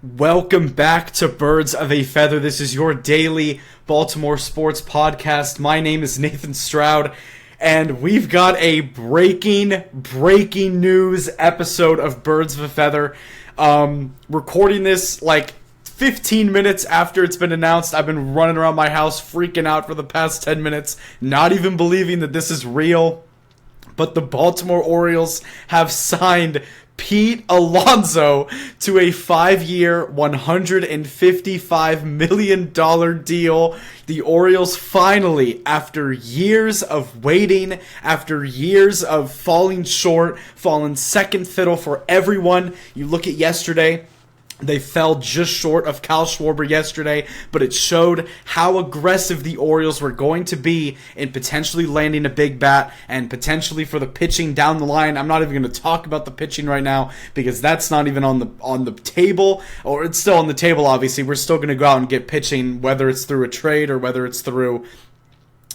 Welcome back to Birds of a Feather. This is your daily Baltimore sports podcast. My name is Nathan Stroud, and we've got a breaking news episode of Birds of a Feather. Recording this like 15 minutes after it's been announced. I've been running around my house freaking out for the past 10 minutes, not even believing that this is real. But the Baltimore Orioles have signed Pete Alonso to a 5-year, $155 million deal. The Orioles finally, after years of waiting, after years of falling short, falling second fiddle for everyone. You look at yesterday. They fell just short of Kyle Schwarber yesterday, but it showed how aggressive the Orioles were going to be in potentially landing a big bat and potentially for the pitching down the line. I'm not even going to talk about the pitching right now because that's not even on the table, or it's still on the table, obviously. We're still going to go out and get pitching, whether it's through a trade or whether it's through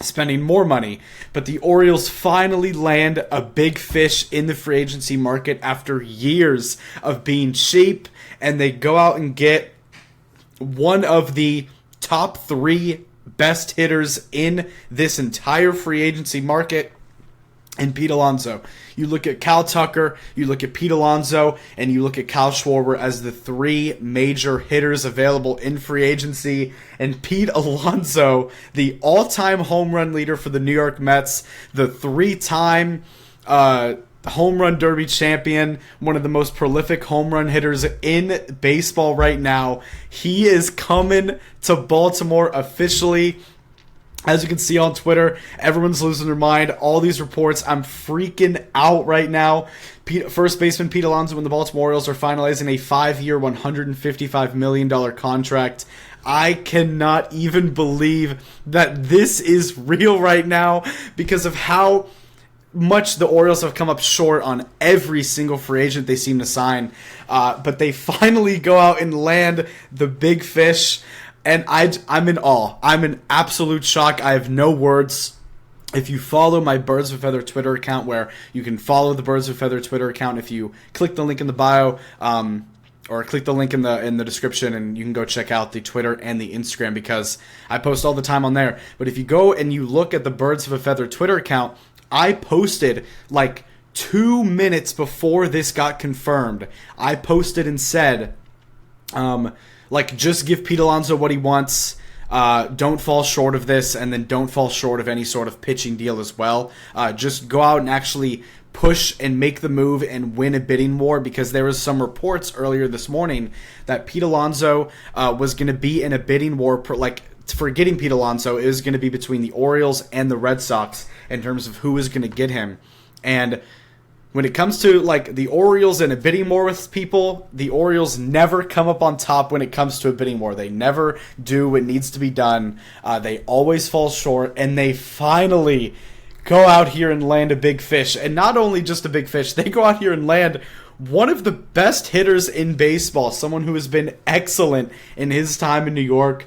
spending more money. But the Orioles finally land a big fish in the free agency market after years of being cheap, and they go out and get one of the top 3 best hitters in this entire free agency market in Pete Alonso. You look at Cal Tucker, you look at Pete Alonso, and you look at Kyle Schwarber as the 3 major hitters available in free agency. And Pete Alonso, the all-time home run leader for the New York Mets, the 3-time home run derby champion, one of the most prolific home run hitters in baseball right now. He is coming to Baltimore officially. As you can see on Twitter, everyone's losing their mind. All these reports, I'm freaking out right now. First baseman Pete Alonso and the Baltimore Orioles are finalizing a 5-year, $155 million contract. I cannot even believe that this is real right now because of how much the Orioles have come up short on every single free agent they seem to sign. But they finally go out and land the big fish. And I'm in awe. I'm in absolute shock. I have no words. If you follow my Birds of a Feather Twitter account, where you can follow the Birds of a Feather Twitter account if you click the link in the bio, or click the link in the description, and you can go check out the Twitter and the Instagram because I post all the time on there. But if you go and you look at the Birds of a Feather Twitter account, I posted like 2 minutes before this got confirmed. I posted and said, just give Pete Alonso what he wants. Don't fall short of this, and then don't fall short of any sort of pitching deal as well. Just go out and actually push and make the move and win a bidding war, because there was some reports earlier this morning that Pete Alonso was going to be in a bidding war. For getting Pete Alonso, it was going to be between the Orioles and the Red Sox in terms of who was going to get him. And when it comes to the Orioles and a bidding war with people, the Orioles never come up on top when it comes to a bidding war. They never do what needs to be done. They always fall short, and they finally go out here and land a big fish. And not only just a big fish, they go out here and land one of the best hitters in baseball, someone who has been excellent in his time in New York.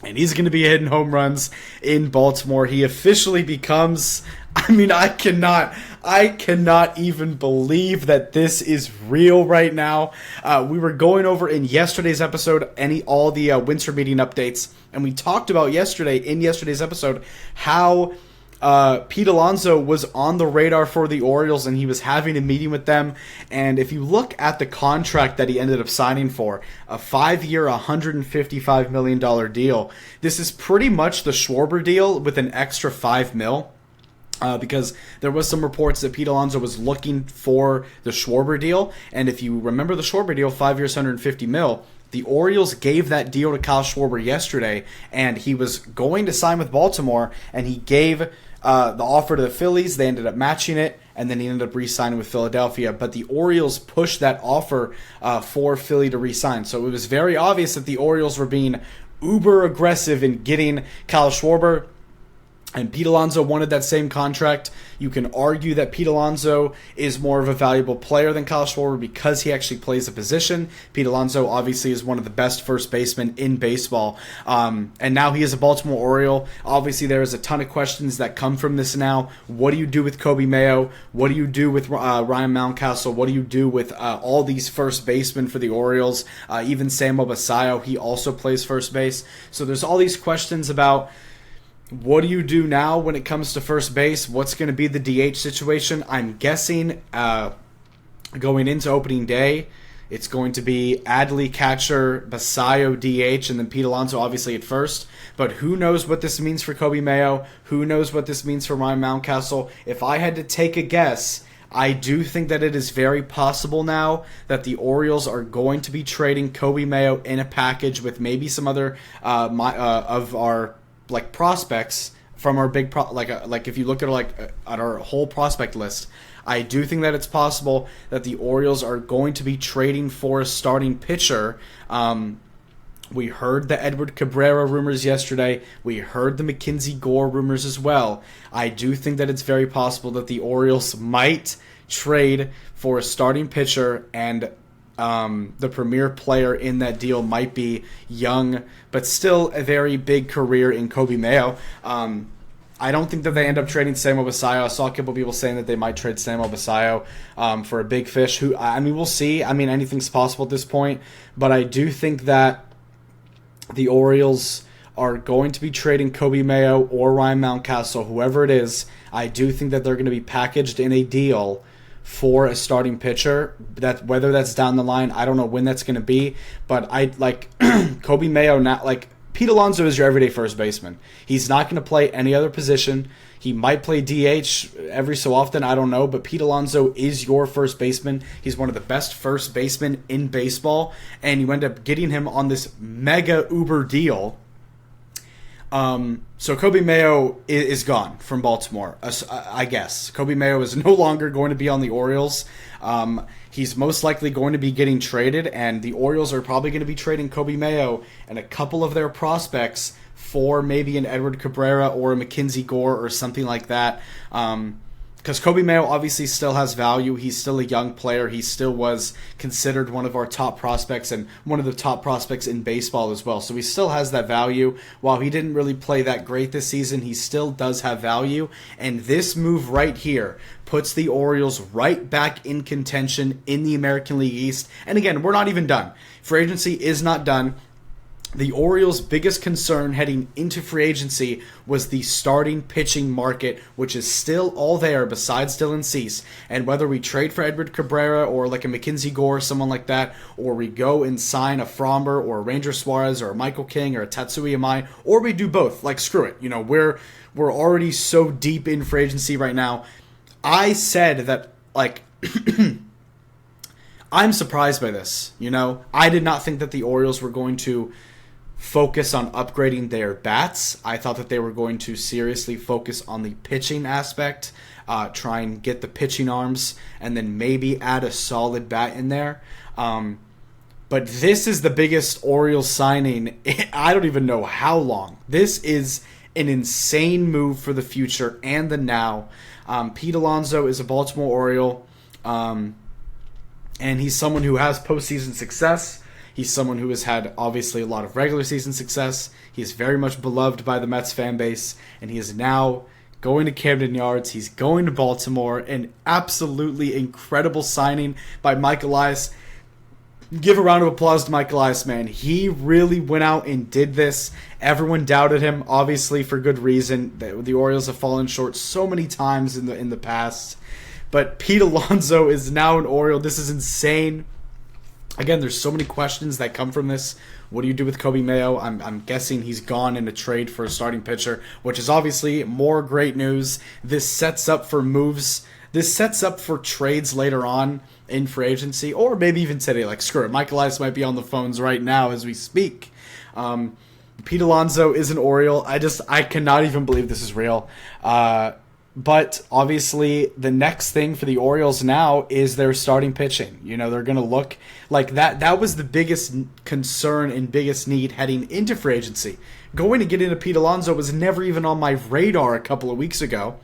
And he's going to be hitting home runs in Baltimore. He officially becomes, I cannot even believe that this is real right now. We were going over in yesterday's episode all the winter meeting updates, and we talked about in yesterday's episode how Pete Alonso was on the radar for the Orioles, and he was having a meeting with them. And if you look at the contract that he ended up signing for, a 5-year, $155 million deal, this is pretty much the Schwarber deal with an extra $5 million. Because there was some reports that Pete Alonso was looking for the Schwarber deal. And if you remember the Schwarber deal, 5 years, $150 million, the Orioles gave that deal to Kyle Schwarber yesterday, and he was going to sign with Baltimore, and he gave the offer to the Phillies. They ended up matching it, and then he ended up re-signing with Philadelphia. But the Orioles pushed that offer for Philly to re-sign. So it was very obvious that the Orioles were being uber aggressive in getting Kyle Schwarber. And Pete Alonso wanted that same contract. You can argue that Pete Alonso is more of a valuable player than Kyle Schwarber because he actually plays a position. Pete Alonso obviously is one of the best first basemen in baseball. And now he is a Baltimore Oriole. Obviously, there is a ton of questions that come from this now. What do you do with Kobe Mayo? What do you do with Ryan Mountcastle? What do you do with all these first basemen for the Orioles? Even Samuel Basallo, he also plays first base. So there's all these questions about what do you do now when it comes to first base? What's going to be the DH situation? I'm guessing going into opening day, it's going to be Adley catcher, Basallo DH, and then Pete Alonso obviously at first. But who knows what this means for Kobe Mayo? Who knows what this means for Ryan Mountcastle? If I had to take a guess, I do think that it is very possible now that the Orioles are going to be trading Kobe Mayo in a package with maybe some other of our prospects from our big like if you look at at our whole prospect list, I do think that it's possible that the Orioles are going to be trading for a starting pitcher. We heard the Edward Cabrera rumors yesterday. We heard the Mackenzie Gore rumors as well. I do think that it's very possible that the Orioles might trade for a starting pitcher, and the premier player in that deal might be young, but still a very big career in Kobe Mayo. I don't think that they end up trading Samuel Basallo. I saw a couple people saying that they might trade Samuel Basallo for a big fish. We'll see. Anything's possible at this point, but I do think that the Orioles are going to be trading Kobe Mayo or Ryan Mountcastle, whoever it is. I do think that they're going to be packaged in a deal for a starting pitcher. That whether that's down the line, I don't know when that's going to be, but I like Kobe Mayo. Not like Pete Alonso is your everyday first baseman. He's not going to play any other position. He might play DH every so often, I don't know, but Pete Alonso is your first baseman. He's one of the best first basemen in baseball, and you end up getting him on this mega uber deal. So Kobe Mayo is gone from Baltimore, I guess. Kobe Mayo is no longer going to be on the Orioles. He's most likely going to be getting traded, and the Orioles are probably going to be trading Kobe Mayo and a couple of their prospects for maybe an Edward Cabrera or a Mackenzie Gore or something like that. Because Kobe Mayo obviously still has value. He's still a young player. He still was considered one of our top prospects and one of the top prospects in baseball as well. So he still has that value. While he didn't really play that great this season, he still does have value. And this move right here puts the Orioles right back in contention in the American League East. And again, we're not even done. Free agency is not done. The Orioles' biggest concern heading into free agency was the starting pitching market, which is still all there besides Dylan Cease. And whether we trade for Edward Cabrera or like a Mackenzie Gore, someone like that, or we go and sign a Fromber or a Ranger Suarez or a Michael King or a Tatsuya Imai, or we do both, like screw it. We're already so deep in free agency right now. I said that I'm surprised by this. I did not think that the Orioles were going to focus on upgrading their bats. I thought that they were going to seriously focus on the pitching aspect, try and get the pitching arms, and then maybe add a solid bat in there. But this is the biggest Orioles signing I don't even know how long. This is an insane move for the future and the now. Pete Alonso is a Baltimore Oriole, and he's someone who has postseason success. He's someone who has had, obviously, a lot of regular season success. He is very much beloved by the Mets fan base, and he is now going to Camden Yards. He's going to Baltimore. An absolutely incredible signing by Mike Elias. Give a round of applause to Mike Elias, man. He really went out and did this. Everyone doubted him, obviously, for good reason. The Orioles have fallen short so many times in the past. But Pete Alonso is now an Oriole. This is insane. Again, there's so many questions that come from this. What do you do with Kobe Mayo? I'm guessing he's gone in a trade for a starting pitcher, which is obviously more great news. This sets up for moves. This sets up for trades later on in free agency, or maybe even today. Like, screw it. Mike Elias might be on the phones right now as we speak. Pete Alonso is an Oriole. I cannot even believe this is real. But obviously, the next thing for the Orioles now is their starting pitching. You know, they're going to look like that. That was the biggest concern and biggest need heading into free agency. Going to get into Pete Alonso was never even on my radar a couple of weeks ago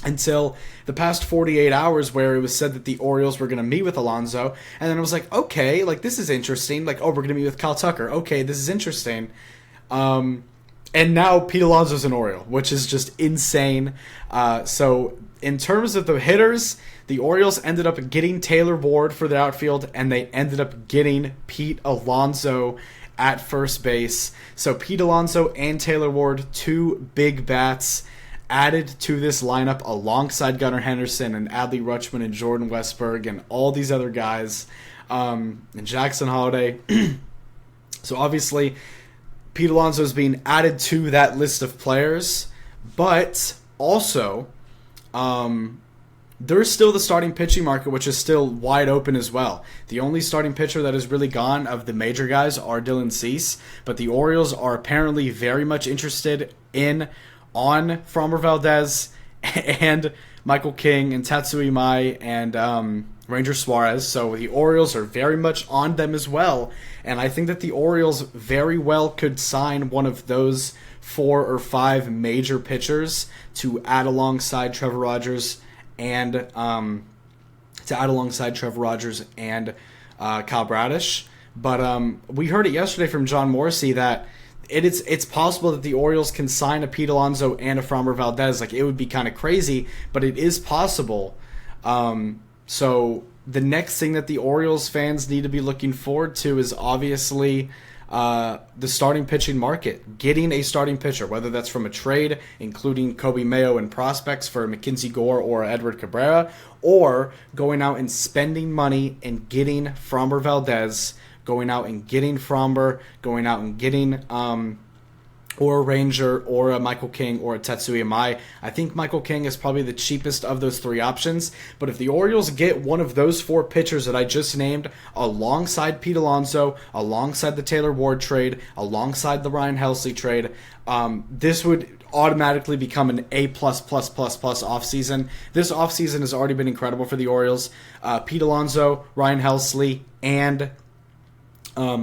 until the past 48 hours where it was said that the Orioles were going to meet with Alonso. And then I was like, okay, like this is interesting. Like, oh, we're going to meet with Kyle Tucker. Okay, this is interesting. And now Pete Alonso's an Oriole, which is just insane. So in terms of the hitters, the Orioles ended up getting Taylor Ward for the outfield, and they ended up getting Pete Alonso at first base. So Pete Alonso and Taylor Ward, two big bats, added to this lineup alongside Gunnar Henderson and Adley Rutschman and Jordan Westberg and all these other guys, and Jackson Holliday. So obviously, Pete Alonso is being added to that list of players, but also there's still the starting pitching market, which is still wide open as well. The only starting pitcher that has really gone of the major guys are Dylan Cease, but the Orioles are apparently very much interested on Framber Valdez and Michael King and Tatsui Mai and Ranger Suarez. So the Orioles are very much on them as well. And I think that the Orioles very well could sign one of those 4 or 5 major pitchers to add alongside Trevor Rogers and Kyle Bradish. But we heard it yesterday from John Morrissey that it's possible that the Orioles can sign a Pete Alonso and a Framber Valdez. Like, it would be kind of crazy, but it is possible. So the next thing that the Orioles fans need to be looking forward to is obviously the starting pitching market. Getting a starting pitcher, whether that's from a trade, including Kobe Mayo and prospects for Mackenzie Gore or Edward Cabrera, or going out and spending money and getting Framber Valdez, going out and getting Framber, going out and getting or a Ranger, or a Michael King, or a Tetsuya Mai. I think Michael King is probably the cheapest of those 3 options, but if the Orioles get one of those 4 pitchers that I just named, alongside Pete Alonso, alongside the Taylor Ward trade, alongside the Ryan Helsley trade, this would automatically become an A++++ offseason. This offseason has already been incredible for the Orioles. Pete Alonso, Ryan Helsley, and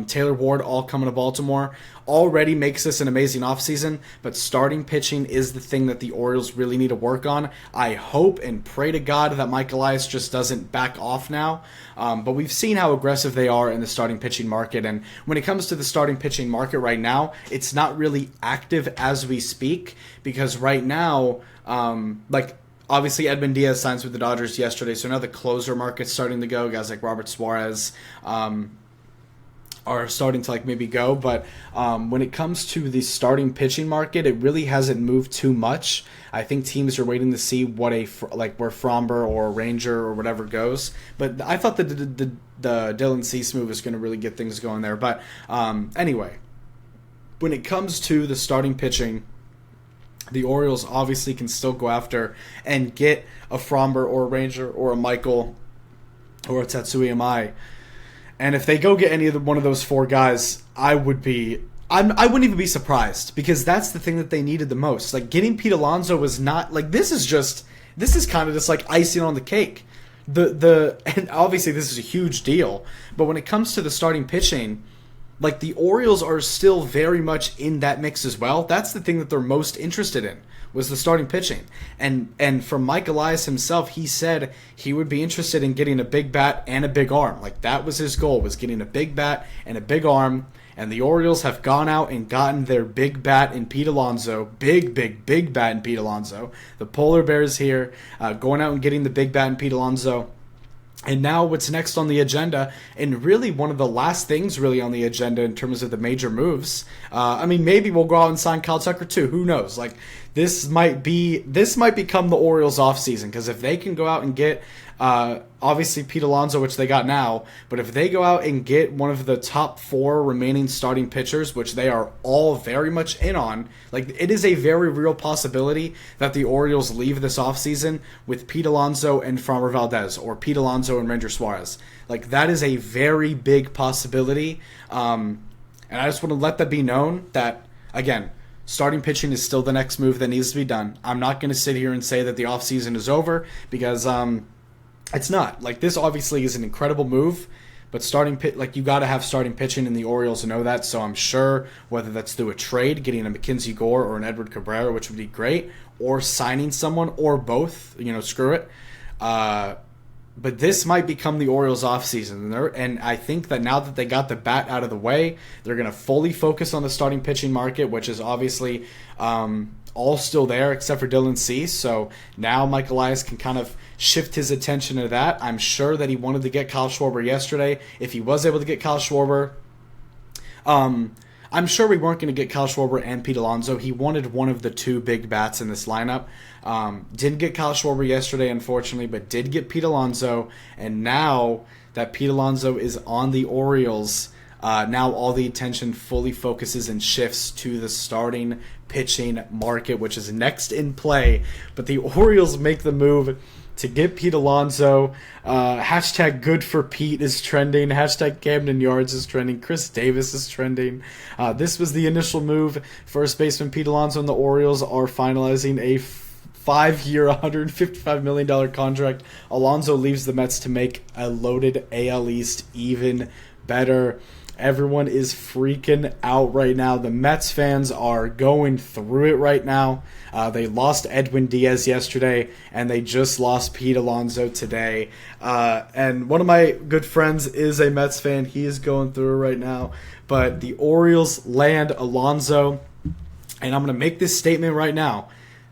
Taylor Ward all coming to Baltimore already makes this an amazing offseason, but starting pitching is the thing that the Orioles really need to work on. I hope and pray to God that Mike Elias just doesn't back off now, but we've seen how aggressive they are in the starting pitching market, and when it comes to the starting pitching market right now, it's not really active as we speak, because right now, obviously, Edwin Diaz signs with the Dodgers yesterday, so now the closer market's starting to go. Guys like Robert Suarez are starting to maybe go, but when it comes to the starting pitching market, it really hasn't moved too much. I think teams are waiting to see what where Framber or Ranger or whatever goes. But I thought that the Dylan Cease move is going to really get things going there. But anyway, when it comes to the starting pitching, the Orioles obviously can still go after and get a Framber or a Ranger or a Michael or a Tetsuya Mai. And if they go get one of those 4 guys, I wouldn't even be surprised, because that's the thing that they needed the most. Like, getting Pete Alonso was not this is kind of just like icing on the cake. And obviously this is a huge deal, but when it comes to the starting pitching, the Orioles are still very much in that mix as well. That's the thing that they're most interested in, was the starting pitching. And from Mike Elias himself, he said he would be interested in getting a big bat and a big arm. That was his goal, was getting a big bat and a big arm. And the Orioles have gone out and gotten their big bat in Pete Alonso. Big bat in Pete Alonso. The Polar Bears here, going out and getting the big bat in Pete Alonso. And now what's next on the agenda, and really one of the last things really on the agenda in terms of the major moves, maybe we'll go out and sign Kyle Tucker too. Who knows? This might become the Orioles offseason, because if they can go out and get obviously Pete Alonso, which they got now, but if they go out and get one of the top 4 remaining starting pitchers, which they are all very much in on, it is a very real possibility that the Orioles leave this offseason with Pete Alonso and Framber Valdez, or Pete Alonso and Ranger Suarez. That is a very big possibility, and I just want to let that be known that, again, Starting pitching is still the next move that needs to be done. I'm not going to sit here and say that the offseason is over because it's not. Like, this obviously is an incredible move, but you got to have starting pitching in the Orioles to know that. So I'm sure whether that's through a trade, getting a Mackenzie Gore or an Edward Cabrera, which would be great, or signing someone, or both, screw it. But this might become the Orioles offseason. And I think that now that they got the bat out of the way, they're going to fully focus on the starting pitching market, which is obviously all still there except for Dylan Cease. So now Mike Elias can kind of shift his attention to that. I'm sure that he wanted to get Kyle Schwarber yesterday. If he was able to get Kyle Schwarber, I'm sure we weren't going to get Kyle Schwarber and Pete Alonso. He wanted one of the two big bats in this lineup. Didn't get Kyle Schwarber yesterday, unfortunately, but did get Pete Alonso. And now that Pete Alonso is on the Orioles, now all the attention fully focuses and shifts to the starting pitching market, which is next in play. But the Orioles make the move to get Pete Alonso. Hashtag good for Pete is trending. Hashtag Camden Yards is trending. Chris Davis is trending. This was the initial move. First baseman Pete Alonso and the Orioles are finalizing a 5-year, $155 million contract. Alonso leaves the Mets to make a loaded AL East even better. Everyone is freaking out right now. The Mets fans are going through it right now. They lost Edwin Diaz yesterday, and they just lost Pete Alonso today. And one of my good friends is a Mets fan. He is going through it right now. But the Orioles land Alonso, and I'm going to make this statement right now.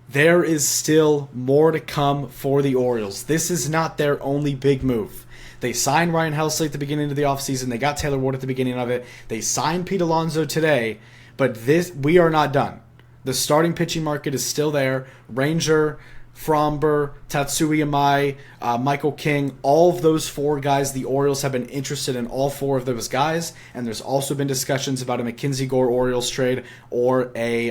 There is still more to come for the Orioles. This is not their only big move. They signed Ryan Helsley at the beginning of the offseason. They got Taylor Ward at the beginning of it. They signed Pete Alonso today, but we are not done. The starting pitching market is still there. Ranger, Fromber, Tatsuya Mai, Michael King, all of those four guys, the Orioles have been interested in all four of those guys, and there's also been discussions about a Mackenzie Gore Orioles trade or a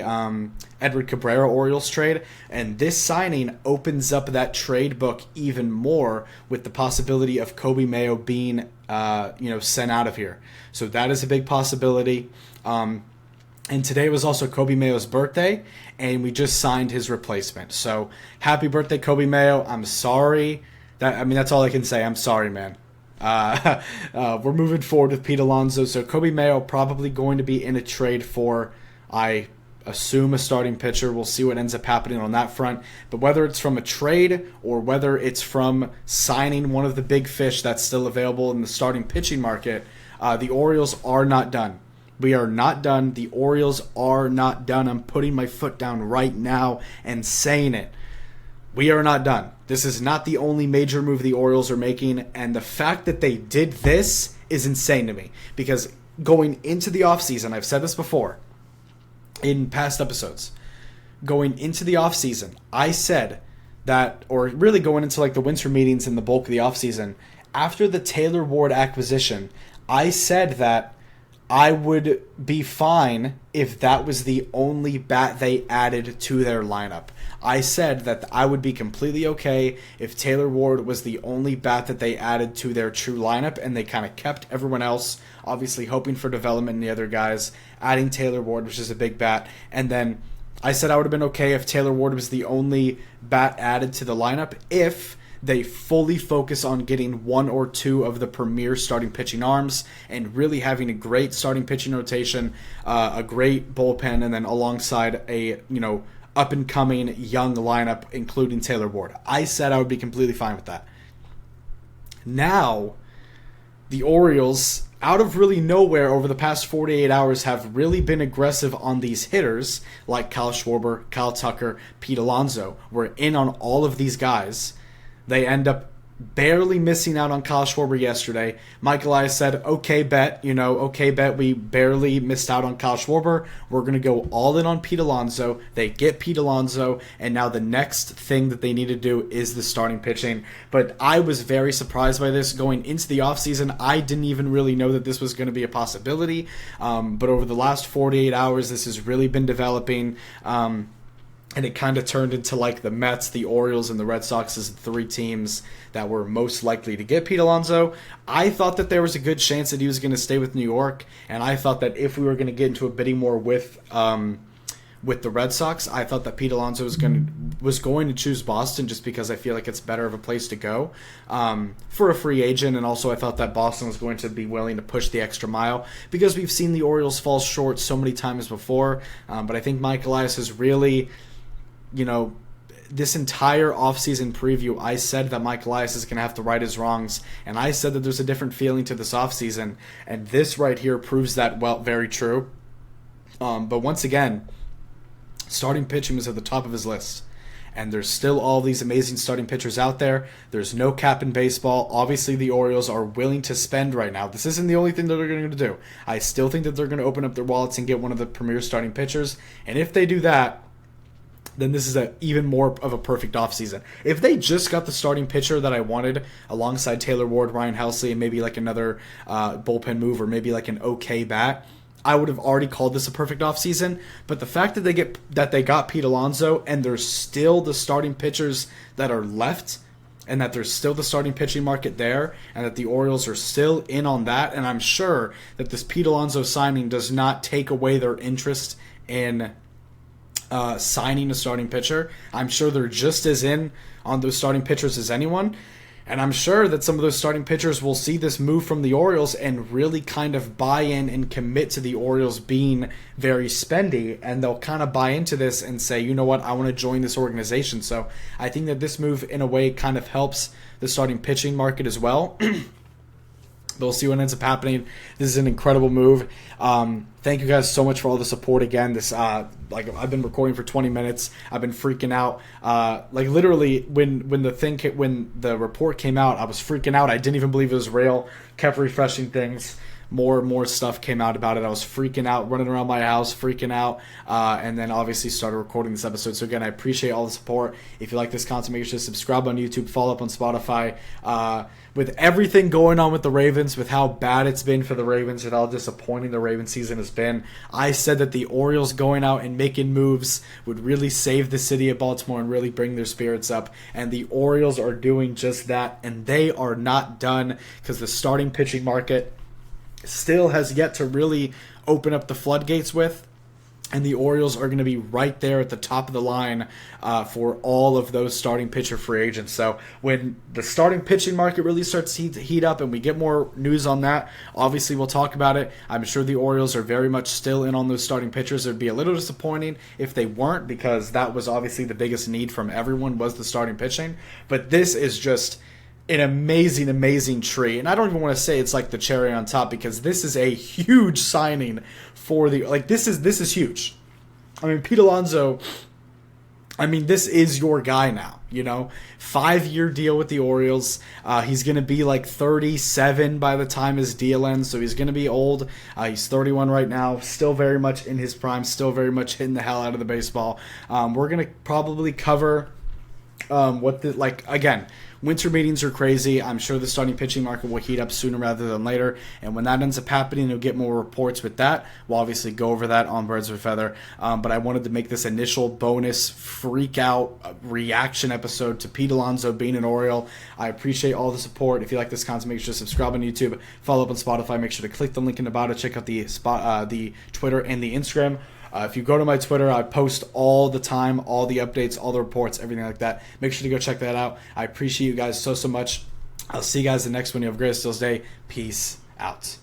Edward Cabrera Orioles trade, and this signing opens up that trade book even more with the possibility of Kobe Mayo being sent out of here. So that is a big possibility. And today was also Kobe Mayo's birthday, and we just signed his replacement. So happy birthday, Kobe Mayo. I'm sorry. That's all I can say. I'm sorry, man. We're moving forward with Pete Alonso. So Kobe Mayo probably going to be in a trade for, I assume, a starting pitcher. We'll see what ends up happening on that front. But whether it's from a trade or whether it's from signing one of the big fish that's still available in the starting pitching market, the Orioles are not done. We are not done. The Orioles are not done. I'm putting my foot down right now and saying it. We are not done. This is not the only major move the Orioles are making, and the fact that they did this is insane to me. Because going into the offseason, I've said this before in past episodes, going into the offseason, I said that, or really going into like the winter meetings and the bulk of the offseason, after the Taylor Ward acquisition, I said that I would be fine if that was the only bat they added to their lineup. I said that I would be completely okay if Taylor Ward was the only bat that they added to their true lineup and they kind of kept everyone else, obviously hoping for development in the other guys, adding Taylor Ward, which is a big bat. And then I said I would have been okay if Taylor Ward was the only bat added to the lineup if they fully focus on getting one or two of the premier starting pitching arms and really having a great starting pitching rotation, a great bullpen, and then alongside a up-and-coming young lineup, including Taylor Ward. I said I would be completely fine with that. Now, the Orioles, out of really nowhere over the past 48 hours, have really been aggressive on these hitters like Kyle Schwarber, Kyle Tucker, Pete Alonso. We're in on all of these guys. They end up barely missing out on Kyle Schwarber yesterday. Mike Elias said, okay, bet, we barely missed out on Kyle Schwarber. We're going to go all in on Pete Alonso. They get Pete Alonso, and now the next thing that they need to do is the starting pitching. But I was very surprised by this. Going into the offseason, I didn't even really know that this was going to be a possibility. But over the last 48 hours, this has really been developing. And it kind of turned into like the Mets, the Orioles, and the Red Sox as the three teams that were most likely to get Pete Alonso. I thought that there was a good chance that he was going to stay with New York, and I thought that if we were going to get into a bidding war with with the Red Sox. I thought that Pete Alonso was going to choose Boston just because I feel like it's better of a place to go for a free agent, and also I thought that Boston was going to be willing to push the extra mile because we've seen the Orioles fall short so many times before. But I think Mike Elias has really, this entire offseason preview, I said that Mike Elias is going to have to right his wrongs, and I said that there's a different feeling to this offseason, and this right here proves that very true. But once again, starting pitching was at the top of his list, and there's still all these amazing starting pitchers out there. There's no cap in baseball. Obviously, the Orioles are willing to spend right now. This isn't the only thing that they're going to do. I still think that they're going to open up their wallets and get one of the premier starting pitchers, and if they do that, then this is even more of a perfect offseason. If they just got the starting pitcher that I wanted alongside Taylor Ward, Ryan Helsley, and maybe like another bullpen move or maybe like an okay bat, I would have already called this a perfect offseason. But the fact that they got Pete Alonso and there's still the starting pitchers that are left, and that there's still the starting pitching market there, and that the Orioles are still in on that, and I'm sure that this Pete Alonso signing does not take away their interest in signing a starting pitcher. I'm sure they're just as in on those starting pitchers as anyone. And I'm sure that some of those starting pitchers will see this move from the Orioles and really kind of buy in and commit to the Orioles being very spendy. And they'll kind of buy into this and say, you know what, I want to join this organization. So I think that this move, in a way, kind of helps the starting pitching market as well. We'll see what ends up happening. This is an incredible move. Thank you guys so much for all the support again. This I've been recording for 20 minutes. I've been freaking out. Literally when the report came out, I was freaking out. I didn't even believe it was real. Kept refreshing things. More stuff came out about it. I was freaking out, running around my house, freaking out, and then obviously started recording this episode. So again, I appreciate all the support. If you like this content, make sure to subscribe on YouTube, follow up on Spotify. With everything going on with the Ravens, with how bad it's been for the Ravens, and how disappointing the Ravens season has been, I said that the Orioles going out and making moves would really save the city of Baltimore and really bring their spirits up. And the Orioles are doing just that, and they are not done because the starting pitching market still has yet to really open up the floodgates with, and the Orioles are going to be right there at the top of the line for all of those starting pitcher free agents. So when the starting pitching market really starts to heat up and we get more news on that, obviously we'll talk about it. I'm sure the Orioles are very much still in on those starting pitchers. It would be a little disappointing if they weren't, because that was obviously the biggest need from everyone, was the starting pitching. But this is just an amazing tree, and I don't even want to say it's like the cherry on top, because this is a huge signing for this is huge. I mean, Pete Alonso, this is your guy now, 5-year deal with the Orioles. He's going to be like 37 by the time his deal ends, so he's going to be old. He's 31 right now, still very much in his prime, still very much hitting the hell out of the baseball. We're going to probably cover again, winter meetings are crazy. I'm sure the starting pitching market will heat up sooner rather than later. And when that ends up happening, you'll get more reports with that. We'll obviously go over that on Birds of a Feather. But I wanted to make this initial bonus freak out reaction episode to Pete Alonso being an Oriole. I appreciate all the support. If you like this content, make sure to subscribe on YouTube, follow up on Spotify. Make sure to click the link in the bio to check out the Twitter and the Instagram. If you go to my Twitter, I post all the time, all the updates, all the reports, everything like that. Make sure to go check that out. I appreciate you guys so much. I'll see you guys the next one. You have a great Day. Peace out.